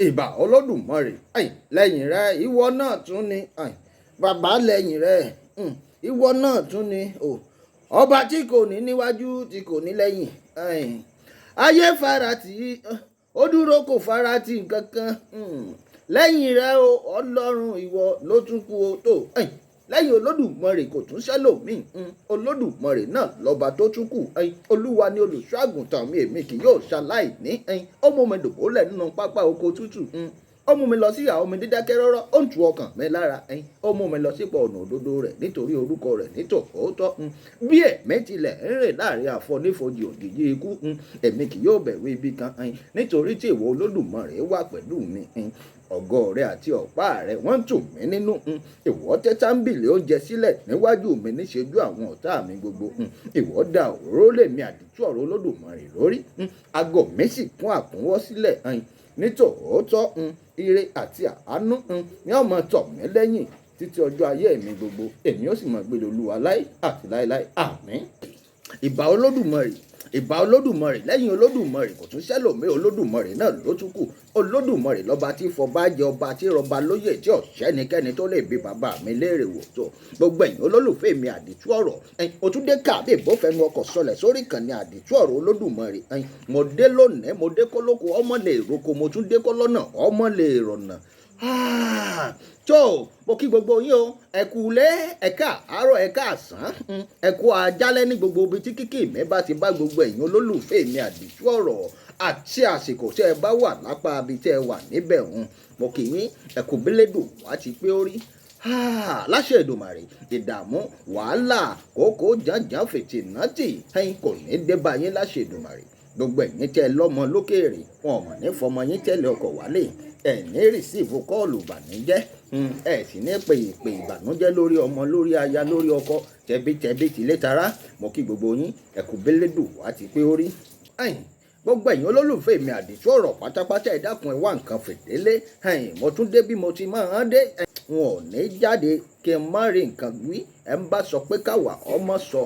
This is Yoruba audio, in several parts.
ìbà olódùmarè lẹ́yìn rẹ ìwọ náà tún ni bàbá lẹ́yìn rẹ ìwọ náà tún ni ọba tí kò ní níwájú tí kò ní lẹ́yìn ayé farati ó dúró kò farati nǹkan kan lẹ́yìn rẹ o ọlọ́run ìwọ ló tún kù o tó lẹ́yìn olódùmarè kò tún sẹ́lòmíì olódùmarè náà lọ́ba tó tún kù olúwa ni olùṣọ́ àgùntàn mi èmi kì yóò ṣaláìní ó mú mi dòbólẹ̀ nínú pápá oko tútù ó mú mi lọ sí àwọn omi dídákẹ́ rọ́rọ́ ó ń tu ọkàn mi lára ó mú mi lọ sípò ọ̀nà òdodo rẹ̀ nítorí orúkọ rẹ̀ nítòótọ́ bí ẹ̀mí tilẹ̀ ń rìn láàrin àfonífojì òjìji ikú èmi kì yóò bẹ̀rù ibi kan nítorí tí ìwọ olódùmarè wà pẹ̀lú mi ọ̀gọ́ rẹ àti ọ̀pá rẹ wọ́n tù mí nínú ìwọ tẹ́ tábìlì oúnjẹ sílẹ̀ níwájú mi níṣẹ́jú àwọn ọ̀tá mi gbogbo ìwọ dà òróró lèmi àdìtú ọ̀rọ̀ olódùmarè lórí agọ̀ mi sì kún àkúnwọ́ sílẹ̀ nítòótọ́ ire àti àánú ni ó máa tọ̀ mí lẹ́yìn títí ọjọ́ ayé mi gbogbo èmi ó sì máa gbé Olúwa láé àti láéláé àmín. ìbà olódùmarè ìbà olódùmarè lẹ́yìn olódùmarè kò tún sẹ́lòmí olódùmarè náà ló tún kù olódùmarè lọ́ba tí fọba jẹ ọba tí rọba lóyè tí ọ̀sẹ́nikẹ́ni tó lè bí bàbá mi léèrè wò tó gbogbo ẹ̀yin olólùfẹ́ mi àdìtú ọ̀rọ̀ òtúndé káàbí ìbófẹ́nu ọkọ̀ sọlẹ̀ sórí ìkànnì àdìtú ọ̀rọ̀ olódùmarè mo dé lónìí mo dé kó lóko ọmọ lè roko mo tún dé kó lọ́nà ọmọ lè rọ̀nà tó mo kí gbogbo yín o ẹ kú ilé ẹ káàárọ̀ ẹ káàsán ẹ kú àjálẹ́ ní gbogbo ibi tí kíkì mi bá ti bá gbogbo ẹ̀yin olólùfẹ́ mi àdìtú ọ̀rọ̀ àti àsìkò tí ẹ bá wà lápá ibi tí ẹ wà níbẹ̀ mo kì í ẹ kú bílédò wá ti pé ó rí láṣẹ Èdùmàrè ìdààmú wàhálà kókó jàǹjàǹ fìtìnátì kò ní dé bá yín láṣẹ Èdùmàrè gbogbo ẹ̀yin tẹ́ lọ́mọ lókèèrè wọn ò mọ̀ ní fọmọ yín tẹ́lẹ̀ ọkọ̀ wálé ẹ̀ ní rìsíìfù kọ́ọ̀lù ìbànújẹ́ ẹ̀ sì ní pè ìbànújẹ́ lórí ọmọ lórí aya lórí ọkọ tẹ̀bítẹ̀bí tìlé tara mo kí gbogbo yín ẹ kú bílédò wá ti pé ó rí gbogbo ẹ̀yin olólùfẹ́ mi àdìtú ọ̀rọ̀ pátápátá ẹ dákun ẹ wá nǹkan fìdílé mo tún dé bí mo ti máa ń dé wọn ò ní jáde kí n má rí nǹkan wí ẹ ń bá sọ pé káwa ọmọ sọ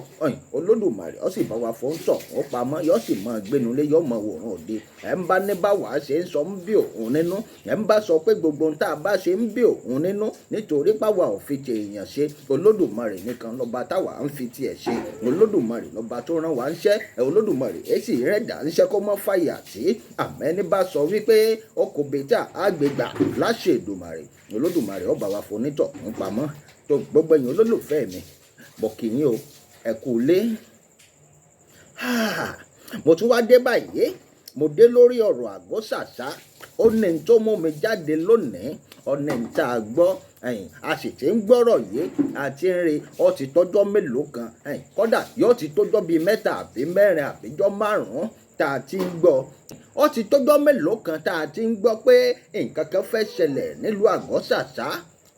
olódùmarè ó sì bá wa fọ́ ń tọ̀ ó pamọ́ yóò sì máa gbénulé yóò máa wòran òde ẹ ń bá ní báwa ṣe ń sọ ń bí òun nínú ẹ ń bá sọ pé gbogbo ohun tá a bá ṣe ń bí òun nínú nítorí páwa ò fi ti èèyàn ṣe olódùmarè nìkan lọ́ba táwa ń fi tiẹ̀ ṣe olódùmarè lọ́ba tó rán wa ń ṣẹ́ olódùmarè èsì rẹ̀ dà ń ṣẹ́ kó mọ́ fàyà sí àmẹ́ni bá sọ wípé ọkọ̀ bẹ́tà àgbègbà láṣẹ Èdùmàrè olódùmarè ó bá wa fonítọ̀ ń pamọ́ tó gbogbo ẹ̀yin olólùfẹ́ mi bọ̀ kì í o ẹ kú lé mo tún wá dé báyìí mo dé lórí ọ̀rọ̀ àgọ́ ṣàṣà ó ní n tó mú mi jáde lónìí ọ̀nà ìta gbọ́ a sì ti ń gbọ́rọ̀ yìí àti ń re ọ ti tọ́jọ́ mélòó kan kódà yóò ti tọ́jọ́ bíi mẹ́ta àbí mẹ́rin àbíjọ́ márùn-ún tá a ti ń gbọ́ ọ ti tọ́jọ́ mélòó kan tá a ti ń gbọ́ pé nǹkan kan fẹ́ ṣẹlẹ̀ nílùú àgọ́ ṣàṣà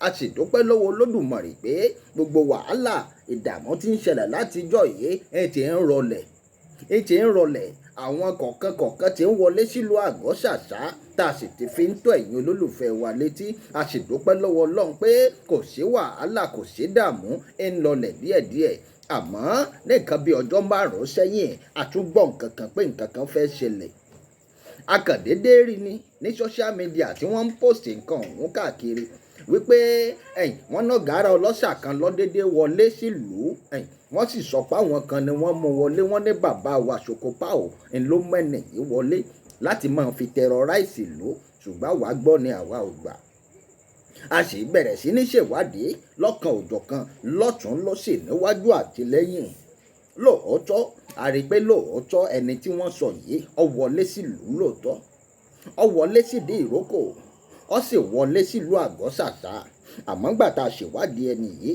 a sì dúpẹ́ lọ́wọ́ olódùmarè pé gbogbo wàhálà ìdààmú tí ń ṣẹlẹ̀ látijọ́ yìí ti ń rọlẹ̀ àwọn kọ̀ọ̀kan tí ń wọlé sílùú àgọ́ ṣàṣà tá a sì ti fi ń tó ẹ̀yin olólùfẹ́ wa létí a sì dúpẹ́ lọ́wọ́ ọlọ́run pé kò sí wàhálà kò sí dààmú ń lọlẹ̀ díẹ̀díẹ̀ àmọ́ ní nǹkan bíi ọjọ́ márùn-ún sẹ́yìn àtúgbọ̀ nǹkan kan pé nǹkan kan fẹ́ ṣẹlẹ̀ akàndédé rí ni ní social media tí wọ́n ń post nǹkan ọ̀hún káàkiri wípé wọ́n náà gàárà ọlọ́ṣà kan lọ́dédé wọlé sílùú wọ́n sì sọ pé àwọn kan ni wọ́n mú wọlé wọ́n ní bàbá wa Ṣòkòpáò ló mẹ́nì yìí wọlé láti máa fi terrorize ìlú ṣùgbọ́n àwa gbọ́ ni àwa ò gbà a sì bẹ̀rẹ̀ sí ní ṣèwádìí lọ́kan òjọ̀kan lọ́tún lọ́sẹ̀ níwájú àti lẹ́yìn lóòótọ́ a rí i pé lóòótọ́ ẹni tí wọ́n sọ yìí ó wọlé sílùú lóòótọ́ ó wọlé sídìí ìrókò ó sì wọlé sílùú àgọ́ ṣàṣà àmọ́ gbà tá a ṣèwádìí ẹni yìí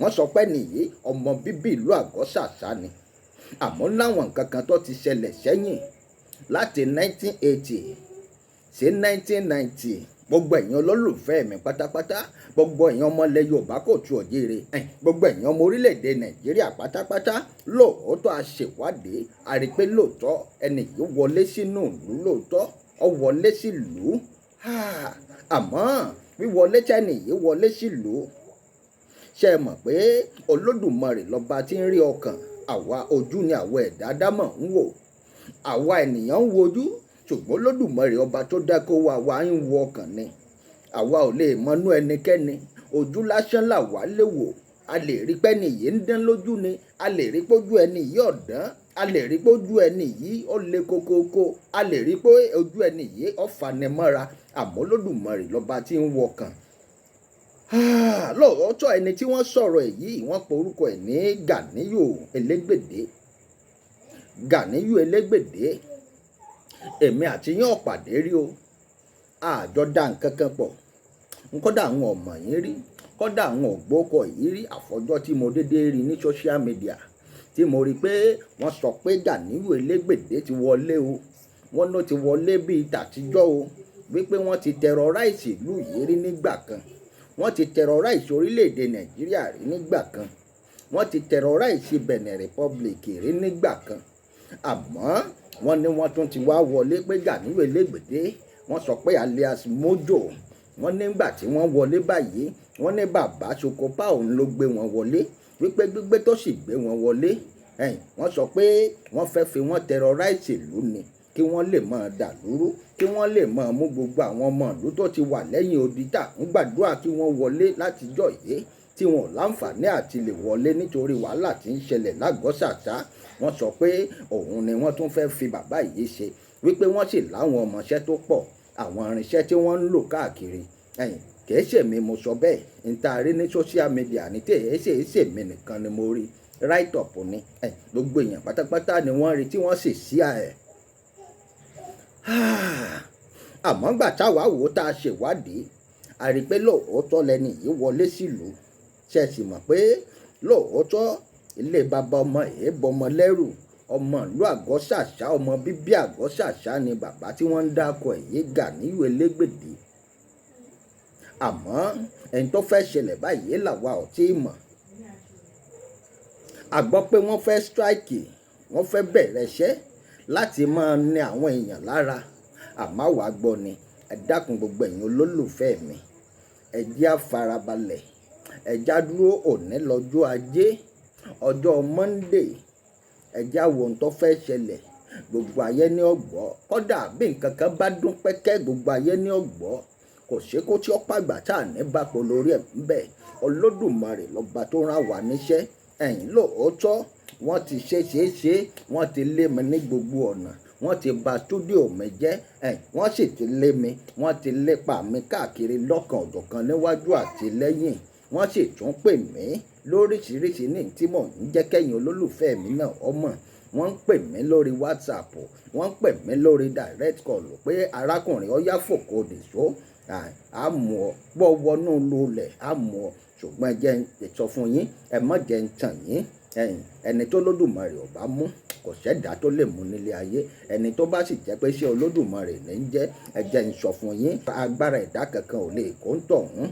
wọ́n sọ pé nìyí ọmọ bíbí ìlú àgọ́ ṣàṣà ni àmọ́ láwọn nǹkan kan tó ti ṣẹlẹ̀ sẹ́yìn láti 1980 sí 1990 gbogbo ẹ̀yin olólùfẹ́ mi pátápátá gbogbo ẹ̀yin ọmọ ilẹ̀ Yorùbá kò tú òjìire gbogbo ẹ̀yin ọmọ orílẹ̀-èdè Nàìjíríà pátápátá lóòótọ́ a ṣèwádìí a rí pé lóòótọ́ ẹni yìí wọlé sínú ìlú lóòótọ́ ó wọlé sílùú àmọ́ wíwọlé tẹ́ni yìí wọlé sílùú ṣe mọ̀ pé olódùmarè lọ́ba tí ń rí ọkàn àwa ojú ni àwa ẹ̀dá dámọ̀ ń wò àwa ènìyàn ń wojú ṣùgbọ́n Olódùmarè ọba tó dá kó wa ń wo ọkàn ni. Àwa ò lè mọnú ẹnikẹ́ni, ojú lásán làwa lè wò. A lè rí pé ẹni yìí ń dán lójú ni, a lè rí pójú ẹni yìí ọ̀dán, a lè rí pójú ẹni yìí ó le kókókó, a lè rí pé ojú ẹni yìí ó fanimọ́ra, àmọ́ Olódùmarè lọ́ba tí ń wọkàn. Lóòótọ́ ẹni tí wọ́n sọ̀rọ̀ ẹ̀ yìí wọ́n pe orúkọ ẹ̀ ní Ganiyu Elegbede. Ganiyu Elegbede, èmi àti yín ọ̀pàdé rí o, àjọ dá nǹkan kan pọ̀, kódà àwọn ọmọ yín rí, kódà àwọn ògbókọ yìí rí, àfọjọ́ tí mo dédé rí ní social media tí mo rí pé wọ́n sọ pé Ganiyu Elegbede ti wọlé o, wọ́n ló ti wọlé bíi tàtijọ́ o, wípé wọ́n ti terrorize ìlú yìí rí nígbà kan, wọ́n ti terrorize orílẹ̀-èdè Nàìjíríà rí nígbà kan, wọ́n ti terrorize Benin Republic rí nígbà kan, àmọ́ wọ́n ní wọ́n tún ti wá wọlé pé Ganiyu Elegbede, wọ́n sọ pé alias Mojo, wọ́n nígbà tí wọ́n wọlé báyìí wọ́n ní bàbá Sokopa òun ló gbé wọn wọlé, wípé gbígbé tó sì gbé wọn wọlé wọ́n sọ pé wọ́n fẹ́ fi wọ́n terrorize ìlú ni, kí wọ́n lè máa dà lúrú, kí wọ́n lè máa mú gbogbo àwọn ọmọ ìlú tó ti wà lẹ́yìn odi tà ń gbàdúrà kí wọ́n wọlé látijọ́ yìí tí wọn ò láǹfààní àti lè wọlé nítorí wàhálà tí ń ṣẹlẹ̀ lágọ̀ọ́sàtá. Wọ́n sọ pé òun ni wọ́n tún fẹ́ fi bàbá yìí ṣe, wípé wọ́n sì láwọn ọmọọṣẹ́ tó pọ̀, àwọn irinṣẹ́ tí wọ́n ń lò káàkiri. Kìí ṣèmi mo sọ bẹ́ẹ̀, n ta rí ní social media ní ṣèmi nìkan ni mo rí, right up ni gbogbo èèyàn pátápátá ni wọ́n rí tí wọ́n sì sí ẹ̀. Àmọ́ gbà táwa wò tá a ṣèwádìí, a rí pé lóòótọ́ lẹni yìí wọlé sílùú. Ṣé sì mọ̀ pé lóòótọ́ ilé bàbá ọmọ bọmọ lẹ́rù, ọmọ ìlú Àgọ́ṣàṣá, ọmọ bíbí Àgọ́ṣàṣá ni bàbá tí wọ́n ń dákọ yìí, Ganiyu Elegbede. Àmọ́ ẹni tó fẹ́ ṣẹlẹ̀ báyìí làwa ò tí ì mọ̀. A gbọ́ pé wọ́n fẹ́ strike, wọ́n fẹ́ bẹ̀rẹ̀ iṣẹ́ láti máa ní àwọn èèyàn lára, àmọ́ àwa gbọ́ ni. Ẹ dákun gbogbo ẹ̀yin olólùfẹ́ mi, ẹ jẹ́ á farabalẹ̀, ẹ já dúró, òní lọ́jọ́ ajé, ọjọ́ Monday, ẹ já wo ohun tó fẹ́ ṣẹlẹ̀. Gbogbo ayé ní ọ̀gbọ́, kódà bí nǹkan kan bá dún pẹ́kẹ́ gbogbo ayé ní ọ̀gbọ́, kò ṣe kó tí ó pàgbà tá à ní bá pọ̀ lórí ẹ̀ ń bẹ̀. Olódùmarè lọ́ba tó rán wa níṣẹ́. Lóòótọ́ wọ́n ti ṣe wọ́n ti lé mi ní gbogbo ọ̀nà, wọ́n ti bà stúdíò mi jẹ́, wọ́n sì ti lé mi, wọ́n ti lépa mi káàkiri lọ́kàn ọ̀jọ̀kan níwájú àti lẹ́yìn. Wọ́n sì tún pè mí lóríṣiríṣi ní tí mò ń jẹ́ kẹ́yìn olólùfẹ́ mi náà ọmọ. Wọ́n ń pè mí lórí WhatsApp, wọ́n ń pè mí lórí direct call pé arákùnrin ọ̀yá fòkó dèṣó, àmọ́ pọ̀ wọnú lulẹ̀, àmọ́ ṣùgbọ́n ẹ jẹ́ ń sọ fún yín, ẹ má jẹ́ ń tàn yín. Ẹni tó Olódùmarè ò bá mú kò ṣẹ̀dá tó lè mú nílé ayé. Ẹni tó bá sì jẹ́ pé ṣé Olódùmarè ní ń jẹ́, ẹ jẹ́ ń sọ fún yín, agbára ẹ̀dá kankan ò lè kó ń tọ̀hún.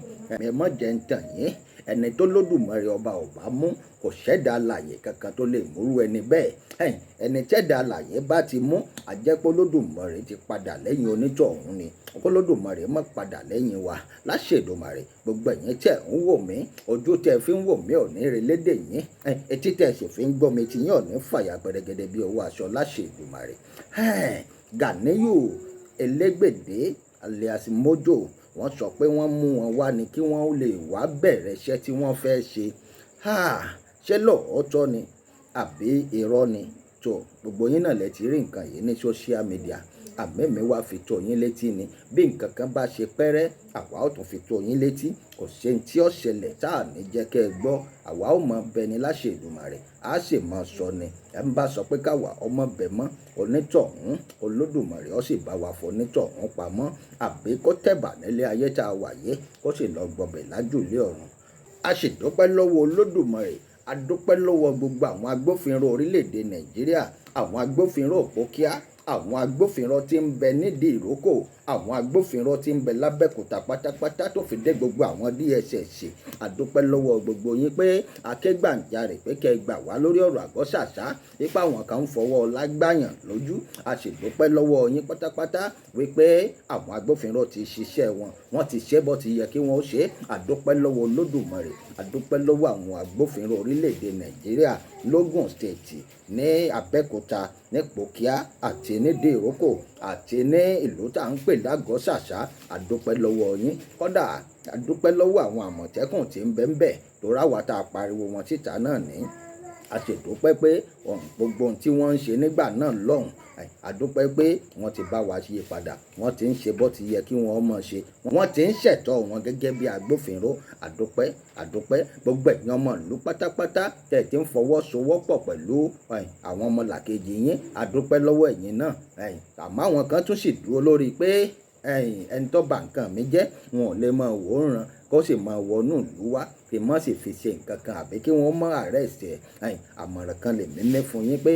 Ẹ má jẹ́ ń tàn yín. Ẹni tó Olódùmarè ọba ò bá mú kò ṣẹ̀dá alààyè kankan tó lè múrú ẹni bẹ́ẹ̀. Ẹni tẹ́dá alààyè bá ti mú, a jẹ́ pé Olódùmarè ti padà lẹ́yìn onítọ̀hún ni. Olódùmarè má padà lẹ́yìn wa láṣẹ Èdùmàrè. Gbogbo ẹ̀yin tẹ́ ń wò mí, ojú tẹ́ fi ń wò mí ò ní relédè yín, etí tẹ́ sì fi ń gbọ́ mi tí yín ò ní fàyà gbẹ̀rẹ̀gẹ̀dẹ̀ bí owó aṣọ láṣẹ Èdùmàrè. Ganiyu Elegbede alias Mojo, wọ́n sọ pé wọ́n mú wọn wá ni kí wọ́n lè wá bẹ̀rẹ̀ iṣẹ́ tí wọ́n fẹ́ ṣe. Ṣé lóòótọ́ ni àbí irọ́ ni? Tó gbogbo yín náà lẹ ti rí nǹkan yìí ní social media. Àmẹ́mẹ́ wá fi tó yín létí ni. Bí nǹkan kan bá ṣe pẹ́rẹ́, àwa ó tún fi tó yín létí. Kò ṣe tí ó ṣẹlẹ̀ tá à ní jẹ́ kẹ́ ẹ gbọ́. Àwa ó mọ bẹ ni láṣẹ Èdùmàrè, á sì mọ sọ ni. Ẹ ń bá sọ pé káwa ọmọ bẹ mọ́ onítọ̀hún, Olódùmarè ó sì bá wa fọ onítọ̀hún pamọ́. Àbí kó tẹ̀bà nílé ayé tá a wà yé, kó sì lọ gbọbẹ̀ lájùlé ọ̀run. A sì dúpẹ́ lọ́wọ́ Olódùmarè, a dúpẹ́ lọ́wọ́ gbogbo àwọn agbófinró orílẹ̀-èdè Nàìjíríà, àwọn agbófinró òpókíá, àwọn agbófinró tí ń bẹ nídìí ìrókò, àwọn agbófinró tí ń bẹ lábẹ́kúta pátápátá tó fi dé gbogbo àwọn DSS. A dúpẹ́ lọ́wọ́ gbogbo yín pé akégbàǹjarè pé kẹ́ ẹ gbà wá lórí ọ̀rọ̀ Àgọ́ṣàṣá, wípé àwọn kan ń fọwọ́ lágbàyàn lójú. A sì dúpẹ́ lọ́wọ́ yín pátápátá wípé àwọn agbófinró ti ṣiṣẹ́ wọn, wọ́n ti ṣe bó ti yẹ kí wọ́n ṣe. A dúpẹ́ lọ́wọ́ Olódùmarè, a dúpẹ́ lọ́wọ́ àwọn agbófinró orílẹ̀-èdè Nàìjíríà, lógùn state, ní Abẹ́òkúta, ní Pòkíà àti ní Dìrókò àti ní ìlú tá à ń pè lágọ̀ọ́ ṣàṣà. Àdúpẹ́ lọ́wọ́ yín, kódà àdúpẹ́ lọ́wọ́ àwọn àmọ̀tẹ́kùn tí ń bẹ ńbẹ̀ tó ráwa tá a pariwo wọn síta náà ní. A ṣèdúpẹ́ pé gbogbo ohun tí wọ́n ń ṣe nígbà náà lọ́hùn, àdúpẹ́ pé wọ́n ti bá wa yí padà, wọ́n ti ń ṣe bó ti yẹ kí wọ́n mọ̀ ṣe, wọ́n ti ń ṣẹ̀tọ́ wọn gẹ́gẹ́ bí agbófinró. Àdúpẹ́ àdúpẹ́ gbogbo ẹ̀yin ọmọ ìlú pátápátá tẹ̀ tí ń fọwọ́sowọ́pọ̀ pẹ̀lú àwọn ọmọlàkejì yín. Àdúpẹ́ lọ́wọ́ ẹ̀yin náà. Àmọ́ àwọn kan tún sì dúró lórí pé ẹni tó bà nǹkan mi jẹ́ wọn ò lè máa wò ó ràn kó sì máa wọnú ìlú wá kí mọ́ sì fi ṣe nǹkan kan àbí kí wọ́n mọ́ arrest ẹ̀. Àmọ̀ràn kan lè mí ní fún yín pé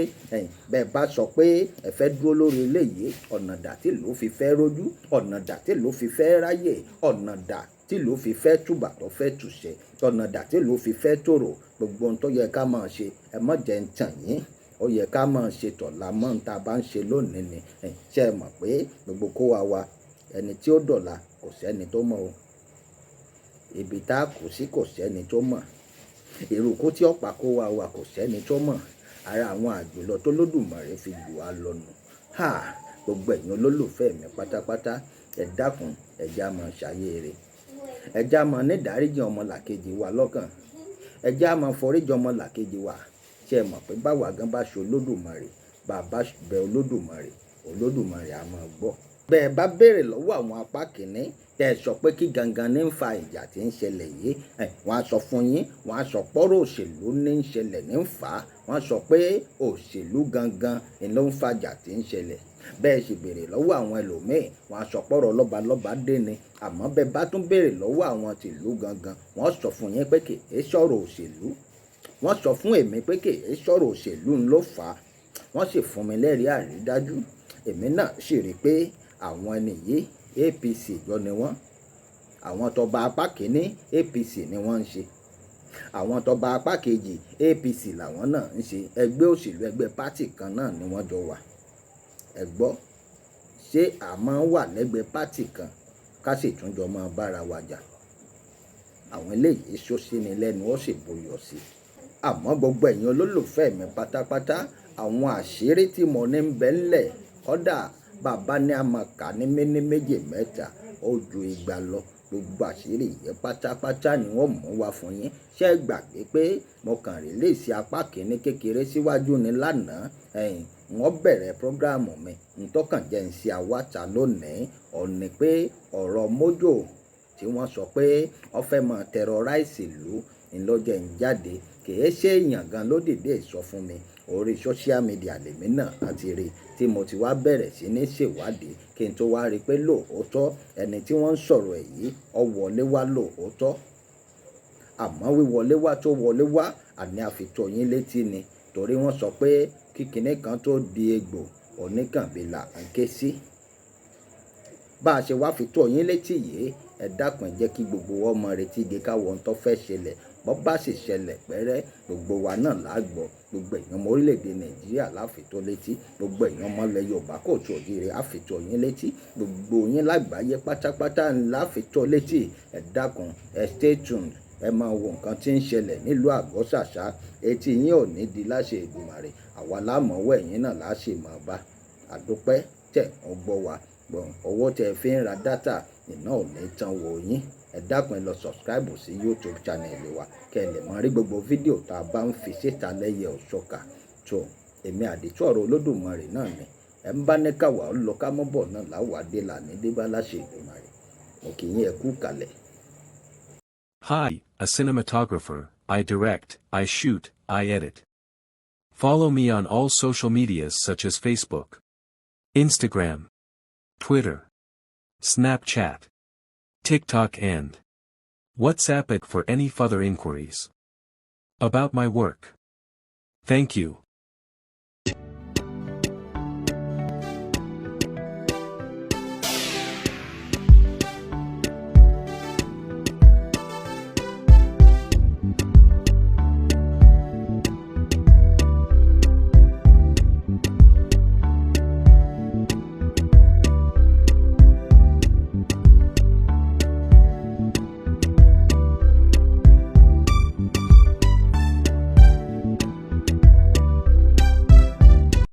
bẹ́ẹ̀ bá sọ pé ẹ fẹ́ dúró lórí eléyìí, ọ̀nà dà tí ìlú fi fẹ́ rójú, ọ̀nà dà tí ìlú fi fẹ́ ráyè, ọ̀nà dà tí ìlú fi fẹ́ túbà tó fẹ́ túṣẹ, ọ̀nà dà tí ìlú fi fẹ́ tòrò. Gbogbo ohun tó yẹ ká máa ṣe ẹ má jẹ́ ń tàn yín, ó yẹ ká máa ṣe tọ̀la mọ́ ń ta bá ń ṣe lónìí ni. Ṣé ẹ mọ̀ pé gbogbo kó wa ẹni tí ó dọ̀la kò sẹ́ni tó mọ̀ o. Ibi tá a kù sí kò sẹ́ni tó mọ̀. Ìrùkú tí ọ̀pá kó wa kò sẹ́ni tó mọ̀. Ara àwọn àjùlọ tó lódùmarè fi jù wá lọ nù. Gbogbo ẹ̀yin olólùfẹ́ mi pátápátá, ẹ dákun ẹ já máa ṣàyèrè. Ẹ já máa ní ìdáríjì ọmọlàkejì wa lọ́kàn. Ẹ já máa foríjì ọmọlàkejì wa. Ṣé ẹ mọ̀ pé báwa gan bá ṣe olódùmarè, bàbá bẹ olódùmarè á máa gbọ́. Bẹ́ẹ̀ bá béèrè lọ́wọ́ àwọn apá kìíní tẹ́ sọ pé kí gangan ní ń fa ìjà tí ń ṣẹlẹ̀ yìí, wọ́n á sọ fún yín, wọ́n á sọ pọ́rọ̀ òṣèlú ní ń ṣẹlẹ̀ ní ń fà á. Wọ́n sọ pé òṣèlú gangan ló ń fàjà tí ń ṣẹlẹ̀. Bẹ́ẹ̀ sì béèrè lọ́wọ́ àwọn ẹlòmíì, wọ́n á sọ pọ́rọ̀ lọ́balọ́ba dé ni. Àmọ́ bẹ́ẹ̀ bá tún béèrè lọ́wọ́ àwọn tìlú gangan, wọ́n sọ fún yín pé kì í sọ̀rọ̀ òṣèlú. Wọ́n sọ fún èmi pé kì í sọ̀rọ̀ òṣèlú ló fà á. Wọ́n sì fún mi lẹ́rìí àrídájú. Èmi náà sì rí pé àwọn ẹni yìí APC jọ ni wọ́n. Àwọn tọba apá kìíní APC ni wọ́n ń ṣe. Àwọn tọba apá kejì APC làwọn náà ń ṣe. Ẹgbẹ́ òṣèlú ẹgbẹ́ pátì kan náà ni wọ́n jọ wà. Ẹ gbọ́, ṣé a máa ń wà lẹ́gbẹ̀ẹ́ pátì kan ká sì tún jọ máa bára wa jà? Àwọn eléyìí ṣó sí ni lẹ́nu ó sì buyọ̀ sí. Àmọ́ gbogbo ẹ̀yin olólùfẹ́ mi pátápátá, àwọn àṣírí tí mo ní ń bẹ ńlẹ̀, kódà bàbá ní a máa kà ní méní méjì mẹ́ta ó ju igba lọ. Gbogbo àṣírí yẹn pátápátá ni wọ́n mú wá fún yín. Ṣé ẹ gbàgbé pé mo kàn rìlíìsì apá kìíní kékeré síwájú ni lánàá? Wọ́n bẹ̀rẹ̀ prógráàmù mi ntọ́kàn jẹ́ ń ṣe àwátà lónìí. Ọ̀nì pé ọ̀rọ̀ Mojo tí wọ́n sọ pé wọ́n fẹ́ máa terrorize ìlú ńlọ́jẹ̀ ń jáde. Kìí ṣe èèyàn gan ló dìde sọ fún mi. Orí social media lèmi náà àti rí tí mo ti wá bẹ̀rẹ̀ sí ní ṣèwádìí kí n tó wá rí pé lóòótọ́ ẹni tí wọ́n ń sọ̀rọ̀ ẹ̀ yìí ó wọlé wá lóòótọ́. Àmọ́ wíwọlé wá tó wọlé wá àní àfitọ́ yín létí ni. Torí wọ́n sọ pé kíkiní kan tó di egbò oníkànbílà ń ké sí. Bá a ṣe wá fi tó yín létí yìí, ẹ dákun jẹ́ kí gbogbo ọmọ retí igi káwọn tó fẹ́ ṣẹlẹ̀. Bọ́ bá sì ṣẹlẹ̀ pẹ́rẹ́, gbogbo wa náà lágbọ́. Gbogbo èèyàn ọmọ orílẹ̀-èdè Nàìjíríà láfitó létí. Gbogbo èèyàn ọmọ ilẹ̀ Yorùbá kò tó òjìrè àfitó yín létí. Gbogbo yín lágbàáyé pátápátá láfitó létí. Ẹ dákun ẹ stay tuned. Ẹ máa wo nǹkan tí ń ṣẹlẹ̀ nílùú àgọ́ ṣàṣà. Etí yín ò ní di láṣẹ Èdùmàrè. Àwa lámọ̀wọ́ ẹ̀yin náà láṣẹ máa bá. Àdúpẹ́ tẹ̀ ń gbọ́ wa. Owó tẹ́ fi ń ra dátà iná ò ní tán wò yín. Ẹ dákun ẹ lọ subscribe sí YouTube channel wa kẹ́ ẹ lè máa rí gbogbo fídíò tá a bá ń fi síta lẹ́yẹ òṣọ́ka. tó èmi àdìtú ọ̀rọ̀ Olódùmarè náà ni. Ẹ ń bá ní káwa ó lọ ká mọ́ bọ̀ náà láwàdé làní débá láṣẹ Èdùmàrè. Mo kì í yẹn kú kalẹ̀. Hi, a cinematographer. I direct, I shoot, I edit. Follow me on all social medias such as Facebook, Instagram, Twitter, Snapchat, TikTok and WhatsApp for any further inquiries about my work. Thank you.